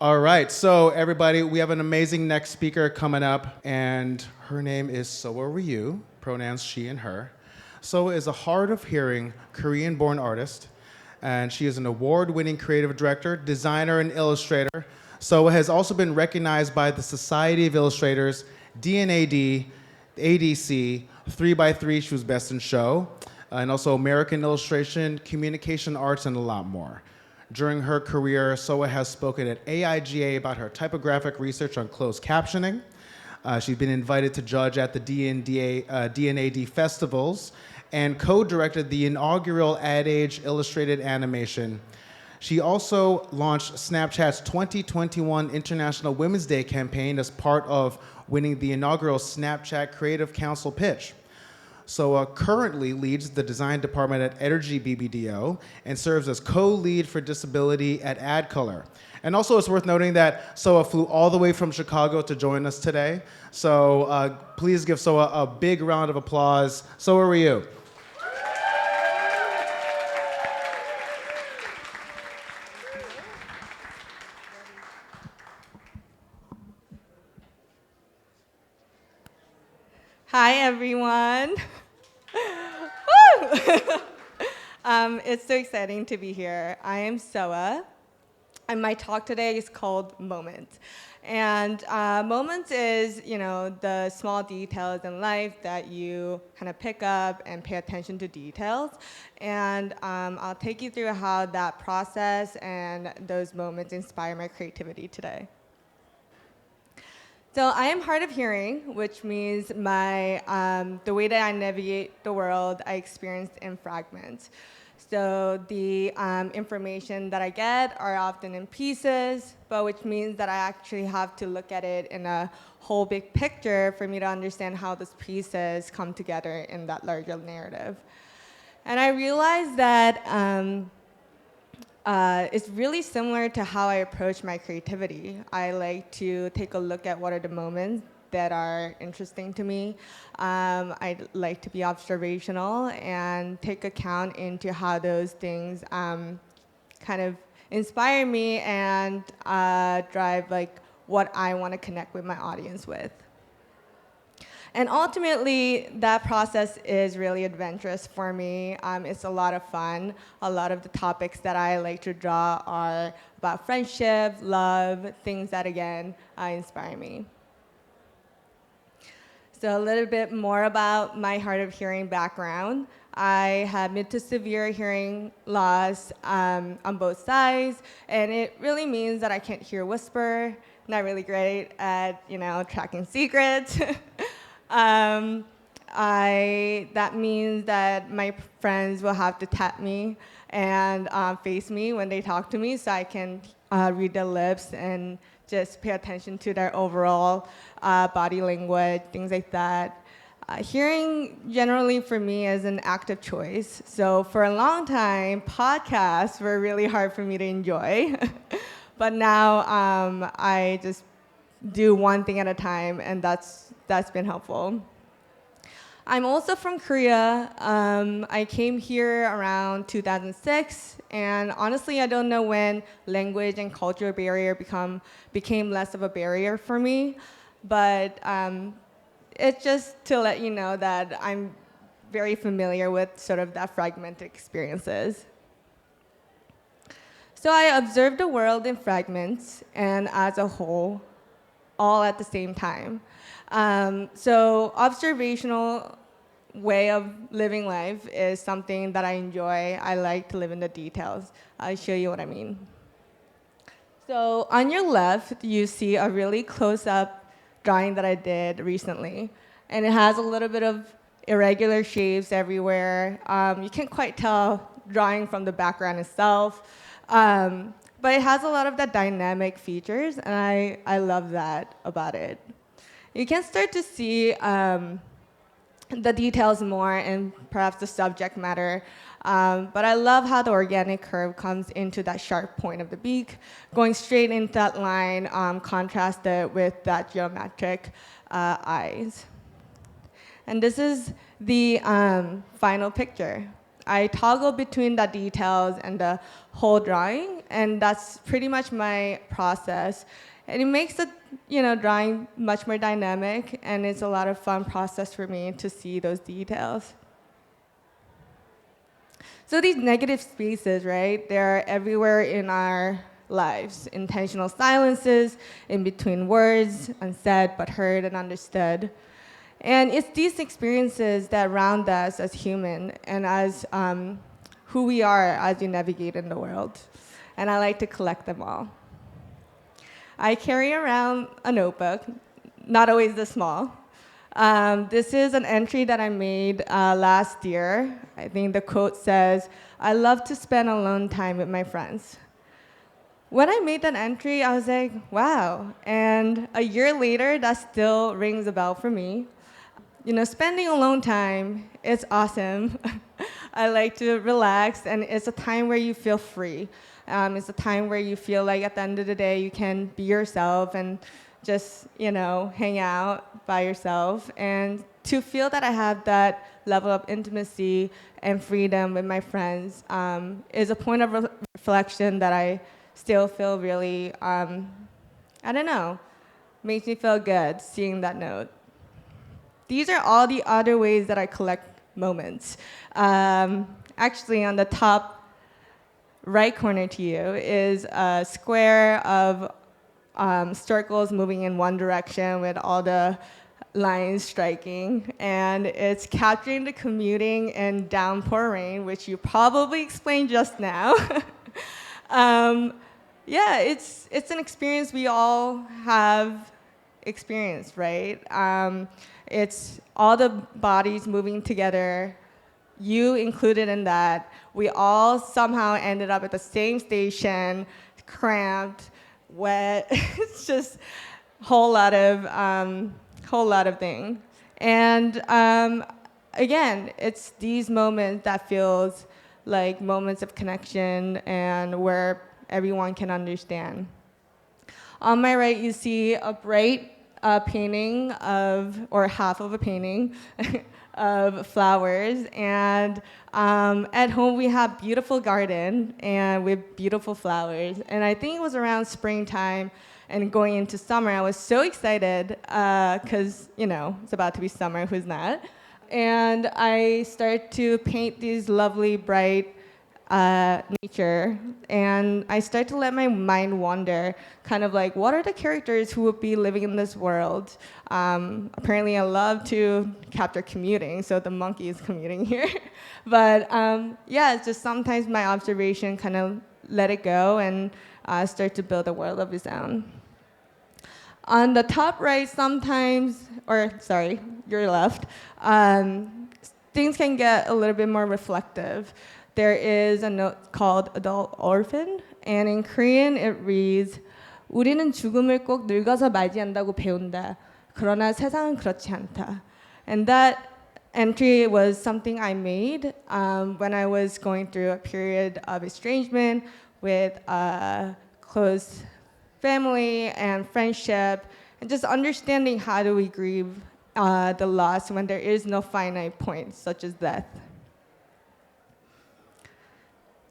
All right, so everybody, we have an amazing next speaker coming up, and her name is Soa Ryu, pronouns she and her. Soa is a hard of hearing Korean-born artist, and she is an award-winning creative director, designer, and illustrator. Soa has also been recognized by the Society of Illustrators, DNAD, ADC, 3x3, she was Best in Show, and also American Illustration, Communication Arts, and a lot more. During her career, Soa has spoken at AIGA about her typographic research on closed captioning. She's been invited to judge at the DNAD festivals and co-directed the inaugural Ad Age illustrated animation. She also launched Snapchat's 2021 International Women's Day campaign as part of winning the inaugural Snapchat Creative Council pitch. Soa currently leads the design department at Energy BBDO and serves as co-lead for disability at AdColor. And also it's worth noting that Soa flew all the way from Chicago to join us today. So please give Soa a big round of applause. Soa Ryu. Hi, everyone. Woo! It's so exciting to be here. I am Soa, and my talk today is called Moments. And moments is, the small details in life that you kind of pick up and pay attention to details. And I'll take you through how that process and those moments inspire my creativity today. So I am hard of hearing, which means the way that I navigate the world, I experience in fragments. So the information that I get are often in pieces, but which means that I actually have to look at it in a whole big picture for me to understand how those pieces come together in that larger narrative. And I realized that it's really similar to how I approach my creativity. I like to take a look at what are the moments that are interesting to me. I like to be observational and take account into how those things kind of inspire me and drive what I want to connect with my audience with. And ultimately, that process is really adventurous for me. It's a lot of fun. A lot of the topics that I like to draw are about friendship, love, things that, again, inspire me. So a little bit more about my hard of hearing background. I had mid to severe hearing loss on both sides, and it really means that I can't hear whisper. Not really great at, tracking secrets. That means that my friends will have to tap me and face me when they talk to me so I can read their lips and just pay attention to their overall body language, things like that. Hearing generally for me is an active choice. So for a long time, podcasts were really hard for me to enjoy. But now I just do one thing at a time, and that's been helpful. I'm also from Korea. I came here around 2006, and honestly, I don't know when language and cultural barrier became less of a barrier for me, but it's just to let you know that I'm very familiar with sort of that fragmented experiences. So I observe the world in fragments and as a whole, all at the same time. So observational way of living life is something that I enjoy. I like to live in the details. I'll show you what I mean. So on your left, you see a really close-up drawing that I did recently. And it has a little bit of irregular shapes everywhere. You can't quite tell drawing from the background itself. But it has a lot of the dynamic features, and I love that about it. You can start to see the details more and perhaps the subject matter. But I love how the organic curve comes into that sharp point of the beak, going straight into that line, contrasted with that geometric eyes. And this is the final picture. I toggle between the details and the whole drawing, and that's pretty much my process. And it makes the drawing much more dynamic, and it's a lot of fun process for me to see those details. So these negative spaces, right? They're everywhere in our lives. Intentional silences, in between words, unsaid but heard and understood. And it's these experiences that round us as human and as who we are as we navigate in the world. And I like to collect them all. I carry around a notebook, not always this small. This is an entry that I made last year. I think the quote says, "I love to spend alone time with my friends." When I made that entry, I was like, wow. And a year later, that still rings a bell for me. Spending alone time is awesome. I like to relax, and it's a time where you feel free. It's a time where you feel like at the end of the day, you can be yourself and just, hang out by yourself. And to feel that I have that level of intimacy and freedom with my friends is a point of reflection that I still feel really, makes me feel good seeing that note. These are all the other ways that I collect moments. Actually, on the top right corner to you is a square of circles moving in one direction with all the lines striking, and it's capturing the commuting and downpour rain, which you probably explained just now. It's an experience we all have experienced, right? It's all the bodies moving together, you included in that. We all somehow ended up at the same station, cramped, wet. It's just whole lot of things. And again, it's these moments that feels like moments of connection and where everyone can understand. On my right, you see a bright painting or half of a painting of flowers. And at home, we have beautiful garden and with beautiful flowers. And I think it was around springtime and going into summer. I was so excited because, it's about to be summer, who's not? And I started to paint these lovely, bright nature, and I start to let my mind wander, kind of like, what are the characters who would be living in this world? Apparently, I love to capture commuting, so the monkey is commuting here. But it's just sometimes my observation kind of let it go and start to build a world of its own. On the top right, your left, things can get a little bit more reflective. There is a note called Adult Orphan, and in Korean it reads, "우리는 죽음을 꼭 늙어서 맞이한다고 배운다. 그러나 세상은 그렇지 않다." And that entry was something I made when I was going through a period of estrangement with a close family and friendship, and just understanding how do we grieve the loss when there is no finite point, such as death.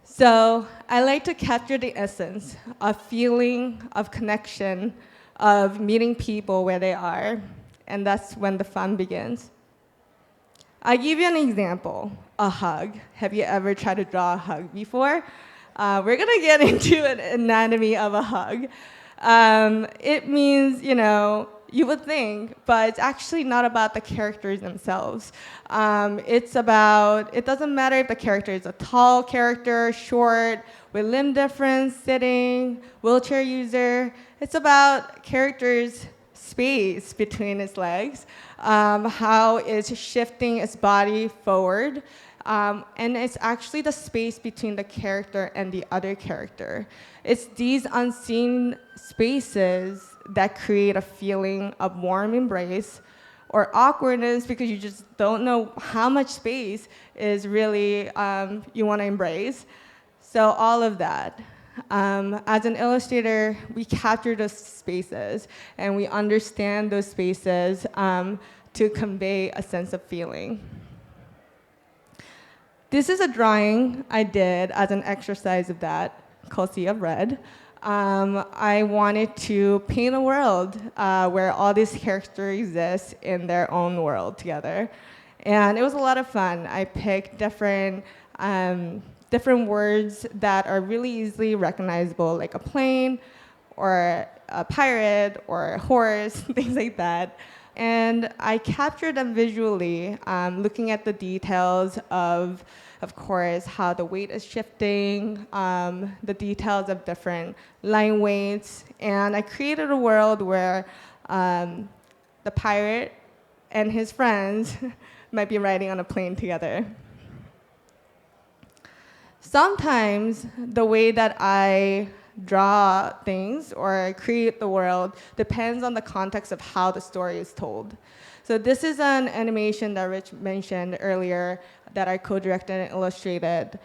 So I like to capture the essence of feeling, of connection, of meeting people where they are, and that's when the fun begins. I'll give you an example, a hug. Have you ever tried to draw a hug before? We're gonna get into an anatomy of a hug. It means, you would think, but it's actually not about the characters themselves. It doesn't matter if the character is a tall character, short, with limb difference, sitting, wheelchair user. It's about character's space between its legs, how it's shifting its body forward. And it's actually the space between the character and the other character. It's these unseen spaces that create a feeling of warm embrace or awkwardness because you just don't know how much space is really you want to embrace. So all of that. As an illustrator, we capture those spaces and we understand those spaces to convey a sense of feeling. This is a drawing I did as an exercise of that, called Sea of Red. I wanted to paint a world where all these characters exist in their own world together. And it was a lot of fun. I picked different words that are really easily recognizable, like a plane, or a pirate, or a horse, things like that. And I captured them visually, looking at the details of course, how the weight is shifting, the details of different line weights. And I created a world where the pirate and his friends might be riding on a plane together. Sometimes the way that I draw things or create the world depends on the context of how the story is told. So this is an animation that Rich mentioned earlier that I co-directed and illustrated.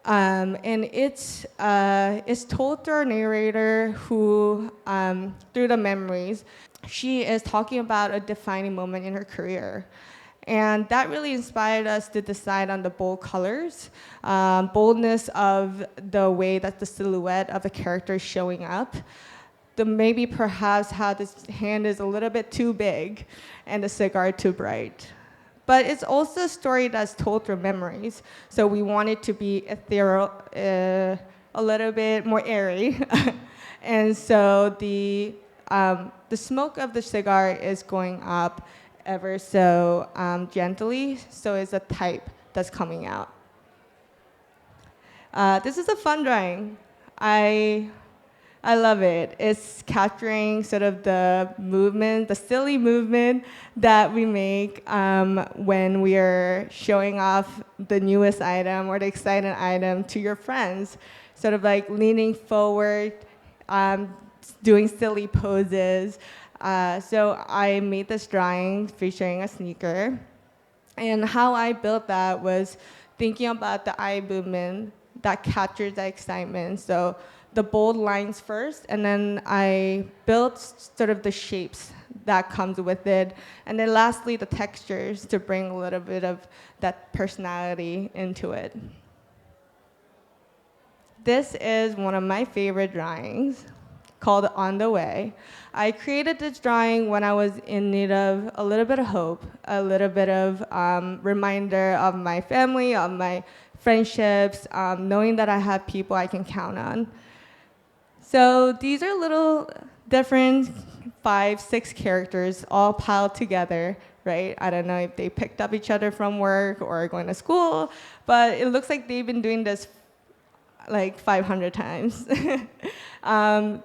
And it's told through our narrator who, through the memories, she is talking about a defining moment in her career. And that really inspired us to decide on the bold colors, boldness of the way that the silhouette of the character is showing up. Maybe perhaps how this hand is a little bit too big and the cigar too bright. But it's also a story that's told through memories. So we want it to be ethereal, a little bit more airy. And so the smoke of the cigar is going up ever so gently, so it's a type that's coming out. This is a fun drawing. I love it. It's capturing sort of the movement, the silly movement that we make when we are showing off the newest item or the exciting item to your friends. Sort of like leaning forward, doing silly poses. So I made this drawing featuring a sneaker. And how I built that was thinking about the eye movement that captures the excitement. So the bold lines first, and then I built sort of the shapes that comes with it. And then lastly, the textures to bring a little bit of that personality into it. This is one of my favorite drawings called On the Way. I created this drawing when I was in need of a little bit of hope, a little bit of reminder of my family, of my friendships, knowing that I have people I can count on. So these are little different 5, 6 characters all piled together, right? I don't know if they picked up each other from work or going to school, but it looks like they've been doing this like 500 times.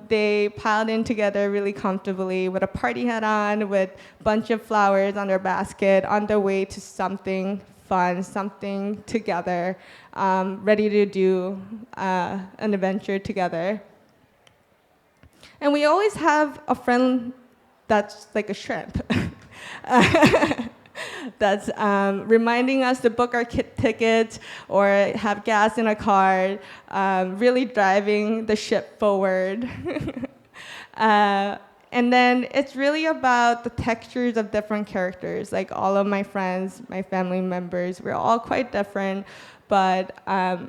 They piled in together really comfortably with a party hat on, with a bunch of flowers on their basket, on their way to something fun, something together, ready to do an adventure together. And we always have a friend that's like a shrimp. That's reminding us to book our tickets or have gas in a car, really driving the ship forward. And then it's really about the textures of different characters. Like all of my friends, my family members, we're all quite different, but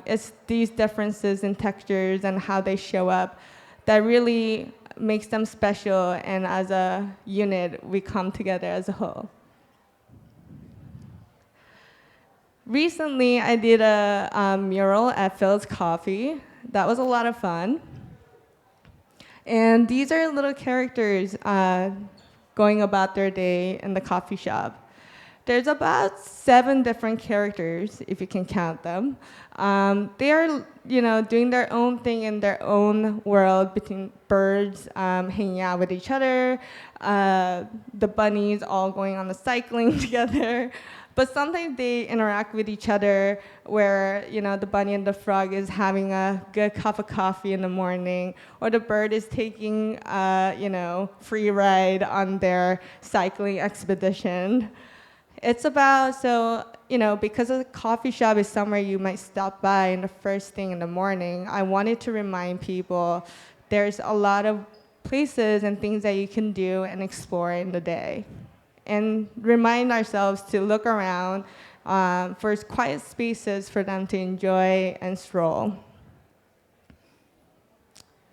it's these differences in textures and how they show up that really makes them special, and as a unit, we come together as a whole. Recently, I did a mural at Phil's Coffee. That was a lot of fun. And these are little characters going about their day in the coffee shop. There's about 7 different characters, if you can count them. They are, doing their own thing in their own world, between birds hanging out with each other, the bunnies all going on the cycling together. But sometimes they interact with each other where, the bunny and the frog is having a good cup of coffee in the morning, or the bird is taking free ride on their cycling expedition. It's about, because a coffee shop is somewhere you might stop by in the first thing in the morning, I wanted to remind people there's a lot of places and things that you can do and explore in the day. And remind ourselves to look around for quiet spaces for them to enjoy and stroll.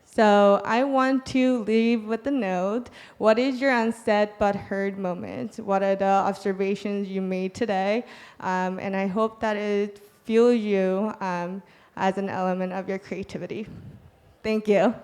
So I want to leave with a note. What is your unsaid but heard moment? What are the observations you made today? And I hope that it fuels you as an element of your creativity. Thank you.